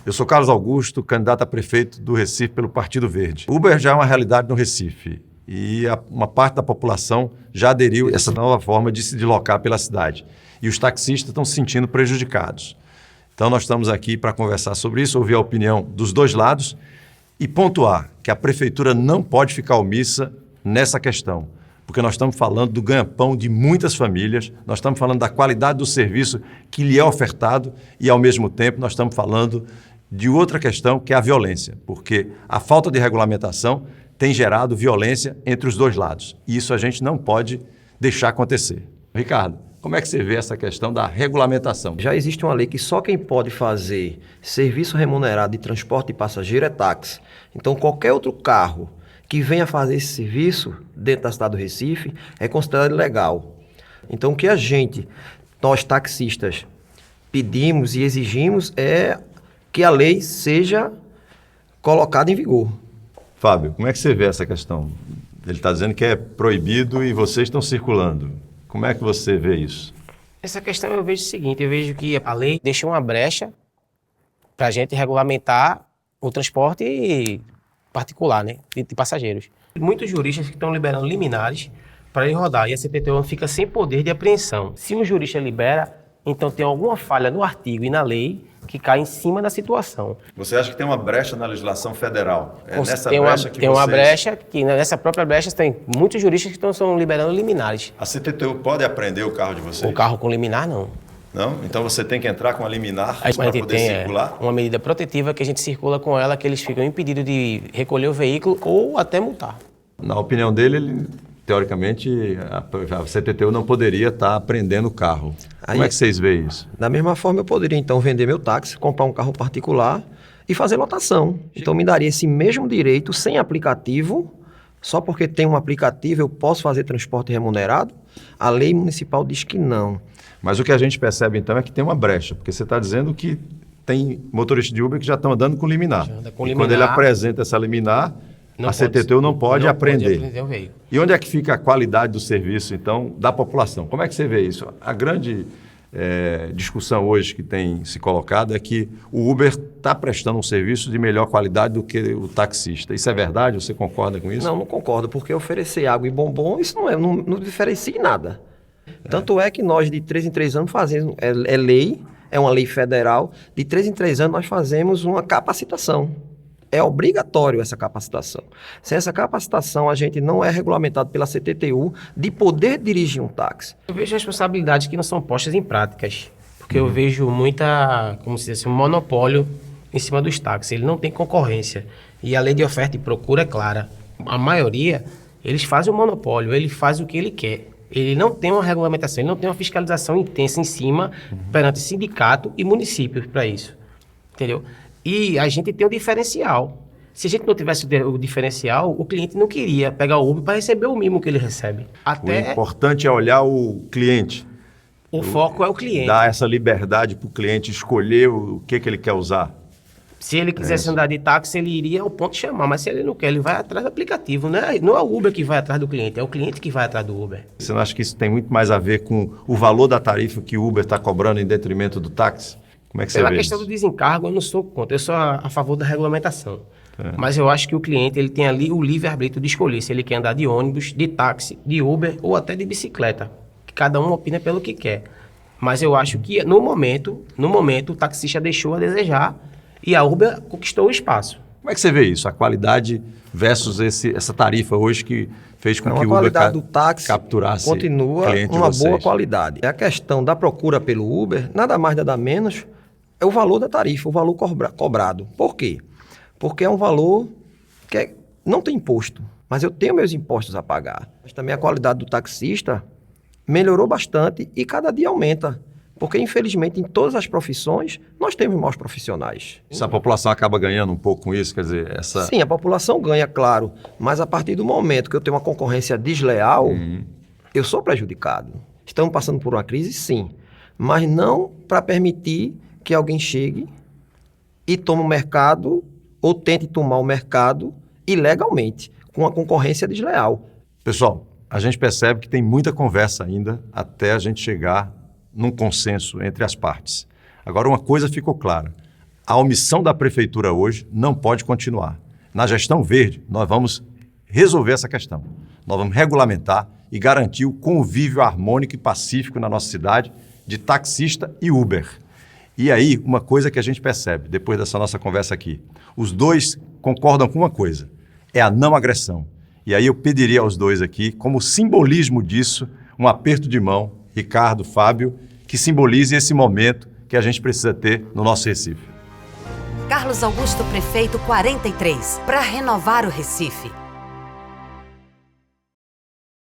Eu sou Carlos Augusto, candidato a prefeito do Recife pelo Partido Verde. Uber já é uma realidade no Recife e uma parte da população já aderiu a essa nova forma de se deslocar pela cidade. E os taxistas estão se sentindo prejudicados. Então nós estamos aqui para conversar sobre isso, ouvir a opinião dos dois lados e pontuar que a prefeitura não pode ficar omissa nessa questão, porque nós estamos falando do ganha-pão de muitas famílias, nós estamos falando da qualidade do serviço que lhe é ofertado e, ao mesmo tempo, nós estamos falando de outra questão, que é a violência, porque a falta de regulamentação tem gerado violência entre os dois lados. E isso a gente não pode deixar acontecer. Ricardo, como é que você vê essa questão da regulamentação? Já existe uma lei que só quem pode fazer serviço remunerado de transporte de passageiro é táxi. Então, qualquer outro carro que venha fazer esse serviço dentro da cidade do Recife é considerado ilegal. Então, o que nós taxistas, pedimos e exigimos é que a lei seja colocada em vigor. Fábio, como é que você vê essa questão? Ele está dizendo que é proibido e vocês estão circulando. Como é que você vê isso? Essa questão eu vejo o seguinte, eu vejo que a lei deixa uma brecha para a gente regulamentar o transporte particular, né, de passageiros. Muitos juristas que estão liberando liminares para ele rodar e a CPTU fica sem poder de apreensão. Se um jurista libera, então tem alguma falha no artigo e na lei que cai em cima da situação. Você acha que tem uma brecha na legislação federal? É Uma brecha que nessa própria brecha tem muitos juristas que estão liberando liminares. A CTTU pode apreender o carro de vocês? O carro com liminar, não. Não? Então você tem que entrar com a liminar para poder circular? Uma medida protetiva que a gente circula com ela, que eles ficam impedidos de recolher o veículo ou até multar. Na opinião dele, teoricamente, a CTTU não poderia estar apreendendo o carro. Como é que vocês veem isso? Da mesma forma, eu poderia, então, vender meu táxi, comprar um carro particular e fazer lotação. Então, me daria esse mesmo direito sem aplicativo. Só porque tem um aplicativo, eu posso fazer transporte remunerado? A lei municipal diz que não. Mas o que a gente percebe, então, é que tem uma brecha, porque você está dizendo que tem motoristas de Uber que já estão andando com liminar. E quando ele apresenta essa liminar, a CTTU não pode apreender o veículo. E onde é que fica a qualidade do serviço, então, da população? Como é que você vê isso? A grande discussão hoje que tem se colocado é que o Uber está prestando um serviço de melhor qualidade do que o taxista. Isso é verdade? Você concorda com isso? Não concordo, porque oferecer água e bombom, isso não diferencia em nada. Tanto é que nós, de 3 em 3 anos, fazemos, é lei, é uma lei federal, de 3 em 3 anos nós fazemos uma capacitação. É obrigatório essa capacitação. Sem essa capacitação, a gente não é regulamentado pela CTTU de poder dirigir um táxi. Eu vejo responsabilidades que não são postas em práticas, porque eu vejo como se diz assim, um monopólio em cima dos táxis. Ele não tem concorrência. E a lei de oferta e procura é clara. A maioria, eles fazem o monopólio, ele faz o que ele quer. Ele não tem uma regulamentação, ele não tem uma fiscalização intensa em cima perante sindicato e municípios para isso. Entendeu? E a gente tem um diferencial. Se a gente não tivesse o diferencial, o cliente não queria pegar o Uber para receber o mínimo que ele recebe. O importante é olhar o cliente. O foco é o cliente. Dar essa liberdade para o cliente escolher o que ele quer usar. Se ele quisesse andar de táxi, ele iria ao ponto de chamar. Mas se ele não quer, ele vai atrás do aplicativo. Não é o Uber que vai atrás do cliente, é o cliente que vai atrás do Uber. Você não acha que isso tem muito mais a ver com o valor da tarifa que o Uber está cobrando em detrimento do táxi? Como é que você vê isso? Pela questão do desencargo, eu não sou contra. Eu sou a favor da regulamentação. Mas eu acho que o cliente ele tem ali o livre-arbítrio de escolher se ele quer andar de ônibus, de táxi, de Uber ou até de bicicleta. Cada um opina pelo que quer. Mas eu acho que, no momento, o taxista deixou a desejar e a Uber conquistou o espaço. Como é que você vê isso? A qualidade versus essa tarifa hoje que fez com que o Uber qualidade do táxi capturasse continua uma boa qualidade. A questão da procura pelo Uber, nada mais, nada menos, é o valor da tarifa, o valor cobrado. Por quê? Porque é um valor que não tem imposto, mas eu tenho meus impostos a pagar. Mas também a qualidade do taxista melhorou bastante e cada dia aumenta. Porque, infelizmente, em todas as profissões, nós temos maus profissionais. Se a população acaba ganhando um pouco com isso, quer dizer, Sim, a população ganha, claro, mas a partir do momento que eu tenho uma concorrência desleal, eu sou prejudicado. Estamos passando por uma crise, sim, mas não para permitir que alguém chegue e tome o mercado ou tente tomar o mercado ilegalmente, com a concorrência desleal. Pessoal, a gente percebe que tem muita conversa ainda até a gente chegar num consenso entre as partes. Agora, uma coisa ficou clara. A omissão da prefeitura hoje não pode continuar. Na gestão verde, nós vamos resolver essa questão. Nós vamos regulamentar e garantir o convívio harmônico e pacífico na nossa cidade de taxista e Uber. E aí, uma coisa que a gente percebe, depois dessa nossa conversa aqui, os dois concordam com uma coisa, é a não agressão. E aí eu pediria aos dois aqui, como simbolismo disso, um aperto de mão, Ricardo, Fábio, que simbolize esse momento que a gente precisa ter no nosso Recife. Carlos Augusto Prefeito 43, para renovar o Recife.